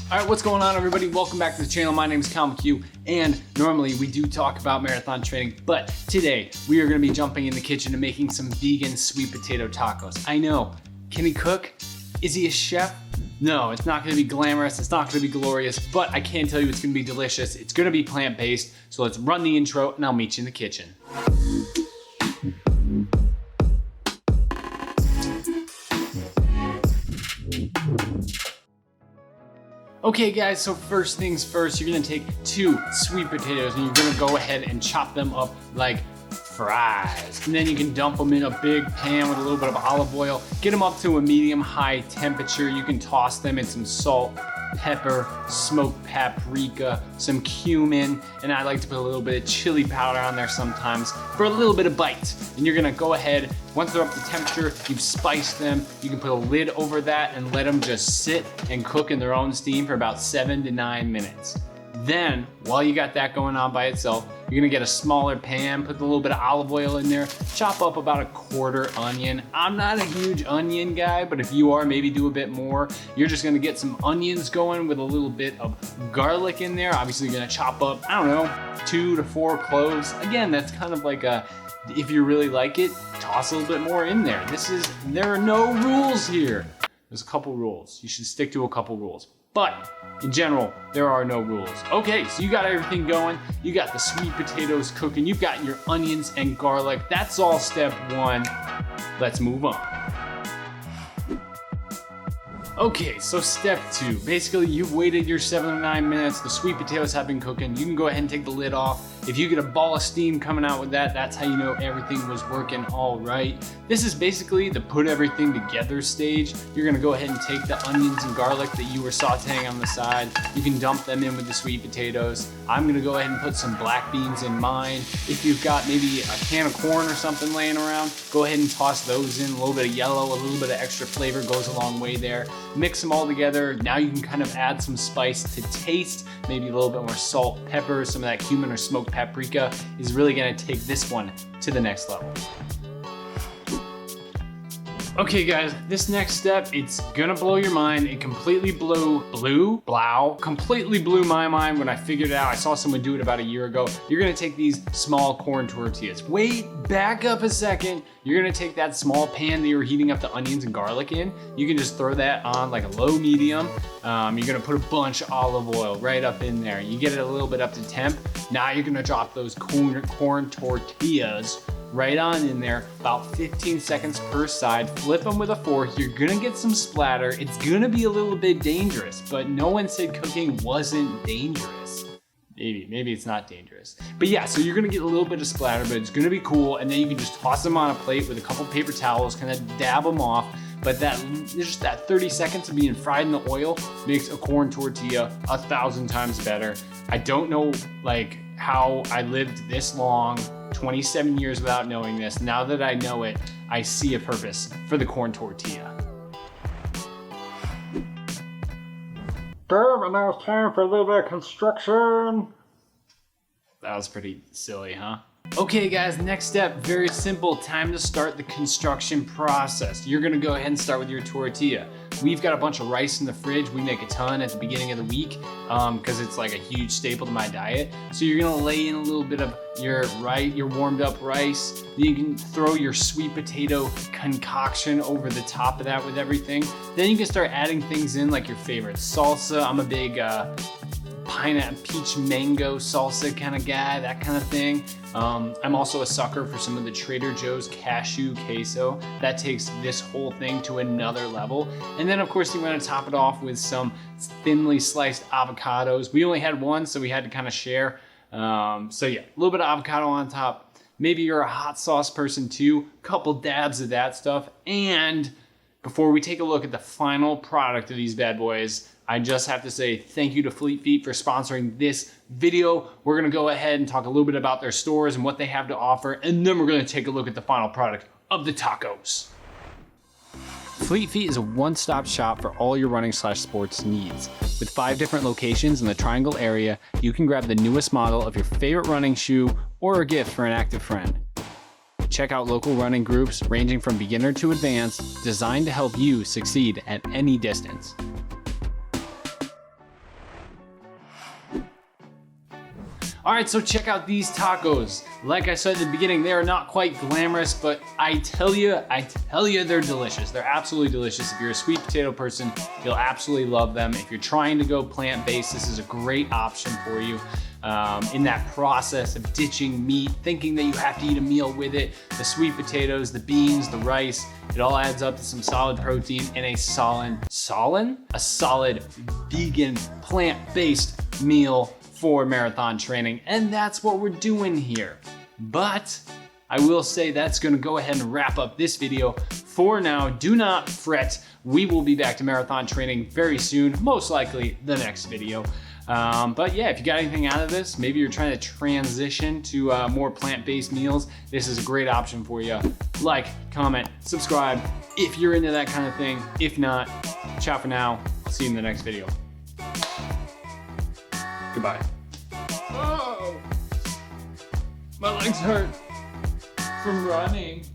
All right, what's going on, everybody? Welcome back to the channel. My name is McCue, and normally we do talk about marathon training, but today we are gonna be jumping in the kitchen and making some vegan sweet potato tacos. I know, can he cook? Is he a chef? No, it's not gonna be glamorous, it's not gonna be glorious, but I can tell you it's gonna be delicious. It's gonna be plant-based, so let's run the intro and I'll meet you in the kitchen. Okay guys, so first things first, you're gonna take 2 sweet potatoes and you're gonna go ahead and chop them up like fries. And then you can dump them in a big pan with a little bit of olive oil. Get them up to a medium-high temperature. You can toss them in some salt, pepper, smoked paprika, some cumin, and I like to put a little bit of chili powder on there sometimes for a little bit of bite. And you're gonna go ahead, once they're up to temperature, you've spiced them, you can put a lid over that and let them just sit and cook in their own steam for about 7 to 9 minutes. Then, while you got that going on by itself, you're gonna get a smaller pan, put a little bit of olive oil in there, chop up about a 1/4 onion. I'm not a huge onion guy, but if you are, maybe do a bit more. You're just gonna get some onions going with a little bit of garlic in there. Obviously, you're gonna chop up, I don't know, 2 to 4 cloves. Again, that's kind of like a, if you really like it, toss a little bit more in there. There are no rules here. There's a couple rules. You should stick to a couple rules. But in general, there are no rules. Okay, so you got everything going. You got the sweet potatoes cooking. You've got your onions and garlic. That's all step 1. Let's move on. Okay, so step 2. Basically, you've waited your 7 to 9 minutes. The sweet potatoes have been cooking. You can go ahead and take the lid off. If you get a ball of steam coming out with that, that's how you know everything was working all right. This is basically the put everything together stage. You're gonna go ahead and take the onions and garlic that you were sauteing on the side. You can dump them in with the sweet potatoes. I'm gonna go ahead and put some black beans in mine. If you've got maybe a can of corn or something laying around, go ahead and toss those in. A little bit of yellow, a little bit of extra flavor goes a long way there. Mix them all together. Now you can kind of add some spice to taste, maybe a little bit more salt, pepper, some of that cumin or smoked paprika is really gonna take this one to the next level. Okay guys, this next step, it's gonna blow your mind. It completely completely blew my mind when I figured it out. I saw someone do it about a year ago. You're gonna take these small corn tortillas. Wait, back up a second. You're gonna take that small pan that you were heating up the onions and garlic in. You can just throw that on like a low medium. You're gonna put a bunch of olive oil right up in there. You get it a little bit up to temp. Now you're gonna drop those corn tortillas right on in there, about 15 seconds per side. Flip them with a fork. You're gonna get some splatter. It's gonna be a little bit dangerous, but no one said cooking wasn't dangerous. Maybe it's not dangerous. But yeah, so you're gonna get a little bit of splatter, but it's gonna be cool. And then you can just toss them on a plate with a couple paper towels, kind of dab them off. But just that 30 seconds of being fried in the oil makes a corn tortilla 1,000 times better. I don't know like how I lived this long, 27 years without knowing this. Now that I know it, I see a purpose for the corn tortilla. And now it's time for a little bit of construction. That was pretty silly, huh? Okay guys, next step, very simple. Time to start the construction process. You're gonna go ahead and start with your tortilla. We've got a bunch of rice in the fridge. We make a ton at the beginning of the week because it's like a huge staple to my diet. So you're gonna lay in a little bit of your warmed up rice. Then you can throw your sweet potato concoction over the top of that with everything. Then you can start adding things in like your favorite salsa. I'm a big pineapple, peach mango salsa kind of guy, that kind of thing. I'm also a sucker for some of the Trader Joe's Cashew Queso. That takes this whole thing to another level. And then of course you want to top it off with some thinly sliced avocados. We only had one, so we had to kind of share. So yeah, a little bit of avocado on top. Maybe you're a hot sauce person too, couple dabs of that stuff. And before we take a look at the final product of these bad boys, I just have to say thank you to Fleet Feet for sponsoring this video. We're gonna go ahead and talk a little bit about their stores and what they have to offer, and then we're gonna take a look at the final product of the tacos. Fleet Feet is a one-stop shop for all your running/sports needs. With 5 different locations in the Triangle area, you can grab the newest model of your favorite running shoe or a gift for an active friend. Check out local running groups ranging from beginner to advanced, designed to help you succeed at any distance. All right, so check out these tacos. Like I said at the beginning, they are not quite glamorous, but I tell you, they're delicious. They're absolutely delicious. If you're a sweet potato person, you'll absolutely love them. If you're trying to go plant-based, this is a great option for you. In that process of ditching meat, thinking that you have to eat a meal with it, the sweet potatoes, the beans, the rice, it all adds up to some solid protein and a solid vegan plant-based meal for marathon training. And that's what we're doing here. But I will say that's gonna go ahead and wrap up this video for now. Do not fret. We will be back to marathon training very soon, most likely the next video. But yeah, if you got anything out of this, maybe you're trying to transition to more plant-based meals, this is a great option for you. Like, comment, subscribe if you're into that kind of thing. If not, ciao for now. I'll see you in the next video. Goodbye. Oh, my legs hurt from running.